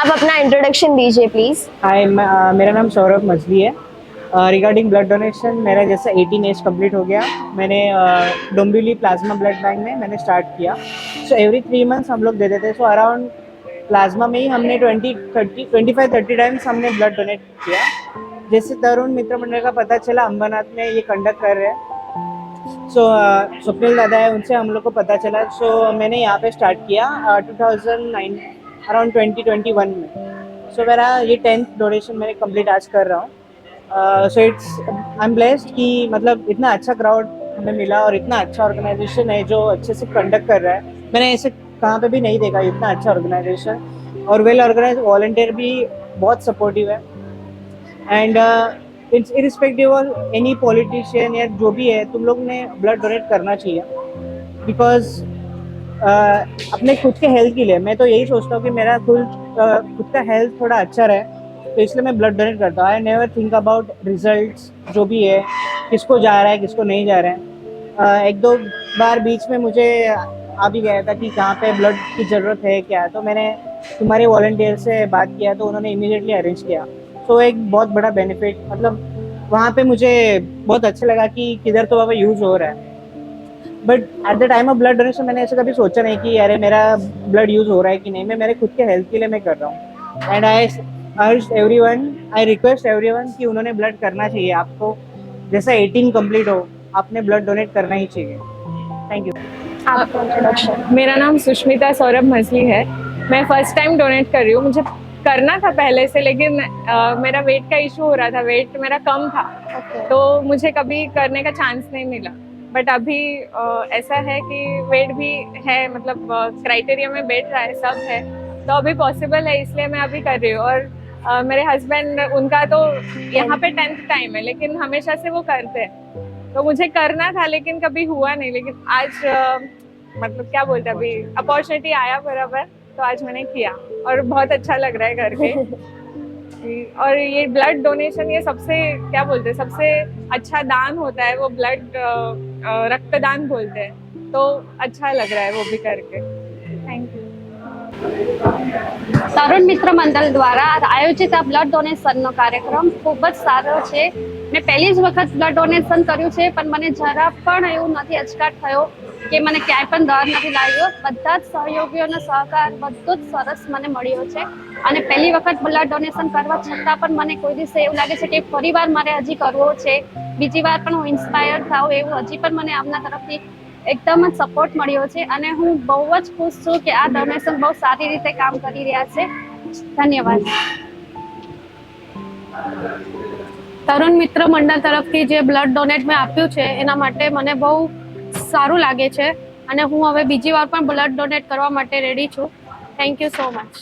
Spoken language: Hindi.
आप अपना इंट्रोडक्शन दीजिए प्लीज। हाय, मेरा नाम सौरभ मछली है। रिगार्डिंग ब्लड डोनेशन, मेरा जैसे 18 एज कंप्लीट हो गया, मैंने डोंबिवली प्लाज्मा ब्लड बैंक में मैंने स्टार्ट किया। सो एवरी 3 मंथ्स हम लोग देते थे। सो अराउंड प्लाज्मा में ही हमने 25-30 टाइम्स हमने ब्लड डोनेट किया। जैसे तरुण मित्र मंडल का पता चला अंबरनाथ में ये कंडक्ट कर रहे हैं, सो स्वप्निल दादा है, उनसे हम लोग को पता चला। सो मैंने यहाँ पे स्टार्ट किया 2009 अराउंड 2021 में। सो मेरा ये 10th डोनेशन मैंने कंप्लीट आज कर रहा हूँ। सो आई एम ब्लेस्ड कि मतलब इतना अच्छा क्राउड हमें मिला और इतना अच्छा ऑर्गेनाइजेशन है जो अच्छे से कंडक्ट कर रहा है। मैंने ऐसे कहाँ पे भी नहीं देखा इतना अच्छा ऑर्गेनाइजेशन, और वेल ऑर्गेनाइज वॉलंटियर भी बहुत सपोर्टिव है। And it's irrespective of any politician या जो भी है, तुम लोग ने ब्लड डोनेट करना चाहिए। बिकॉज अपने खुद के हेल्थ के लिए मैं तो यही सोचता हूँ कि मेरा खुद का हेल्थ थोड़ा अच्छा रहे, तो इसलिए मैं ब्लड डोनेट करता हूँ। I never think about results जो भी है, किसको जा रहा है किसको नहीं जा रहा है। एक दो बार बीच में मुझे आ भी गया था कि कहाँ पे ब्लड की ज़रूरत है क्या, तो मैंने तुम्हारे वॉलंटियर से बात किया तो उन्होंने इमीडिएटली अरेंज किया। तो एक बहुत बड़ा बेनिफिट, मतलब वहाँ पे मुझे बहुत अच्छा लगा कि किधर तो वहाँ यूज़ हो रहा है। But at the time of blood donation मैंने ऐसा कभी सोचा नहीं कि अरे मेरा ब्लड यूज़ हो रहा है कि नहीं। मैं मेरे खुद के हेल्थ के लिए मैं कर रहा हूँ। एंड आई रिक्वेस्ट एवरीवन कि उन्होंने ब्लड करना चाहिए। आपको जैसा 18 कंप्लीट हो, आपने ब्लड डोनेट करना ही चाहिए। Thank you. आपका इंट्रोडक्शन। मेरा नाम सुष्मिता सौरभ मछली है। मैं फर्स्ट टाइम डोनेट कर रही हूँ। मुझे करना था पहले से, लेकिन मेरा वेट का इशू हो रहा था, वेट मेरा कम था। तो मुझे कभी करने का चांस नहीं मिला। बट अभी ऐसा है कि वेट भी है, मतलब क्राइटेरिया में बैठ रहा है, सब है, तो अभी पॉसिबल है, इसलिए मैं अभी कर रही हूँ। और मेरे हस्बैंड, उनका तो यहाँ पे 10th टाइम है, लेकिन हमेशा से वो करते हैं, तो मुझे करना था लेकिन कभी हुआ नहीं। लेकिन आज मतलब क्या बोलते, अभी अपॉर्चुनिटी आया बराबर, तो आज मैंने किया और बहुत अच्छा लग रहा है करके। और ये ब्लड डोनेशन, ये सबसे क्या बोलते हैं, सबसे अच्छा दान होता है वो, ब्लड रक्तदान बोलते हैं, तो अच्छा लग रहा है वो भी करके। Thank you. તરુણ મિત્ર મંડળ દ્વારા આયોજિત આ બ્લડ ડોનેશનનો કાર્યક્રમ ખૂબ જ સારો છે. મેં પહેલી જ વખત બ્લડ ડોનેશન કર્યું છે, પણ મને જરા પણ એવું નથી અચકાટ થયો કે મને ક્યાંય પણ ડર નથી લાગ્યો. બધા જ સહયોગીઓનો સહકાર બધું જ સરસ મને મળ્યો છે. અને પહેલી વખત બ્લડ ડોનેશન કરવા છતાં પણ મને કોઈ દિવસે એવું લાગે છે કે ફરીવાર મારે હજી કરવો છે, બીજી વાર પણ હું ઇન્સ્પાયર થાઉં, એવું હજી પણ મને આમના તરફથી એકદમ જ સપોર્ટ મળ્યો છે. અને હું બહુ જ ખુશ છું કે આ ડોનેશન બહુ સારી રીતે કામ કરી રહ્યા છે. ધન્યવાદ. તરુણ મિત્ર મંડળ તરફથી જે બ્લડ ડોનેટ મેં આપ્યું છે એના માટે મને બહુ સારું લાગે છે, અને હું હવે બીજી વાર પણ બ્લડ ડોનેટ કરવા માટે રેડી છું. Thank you so much.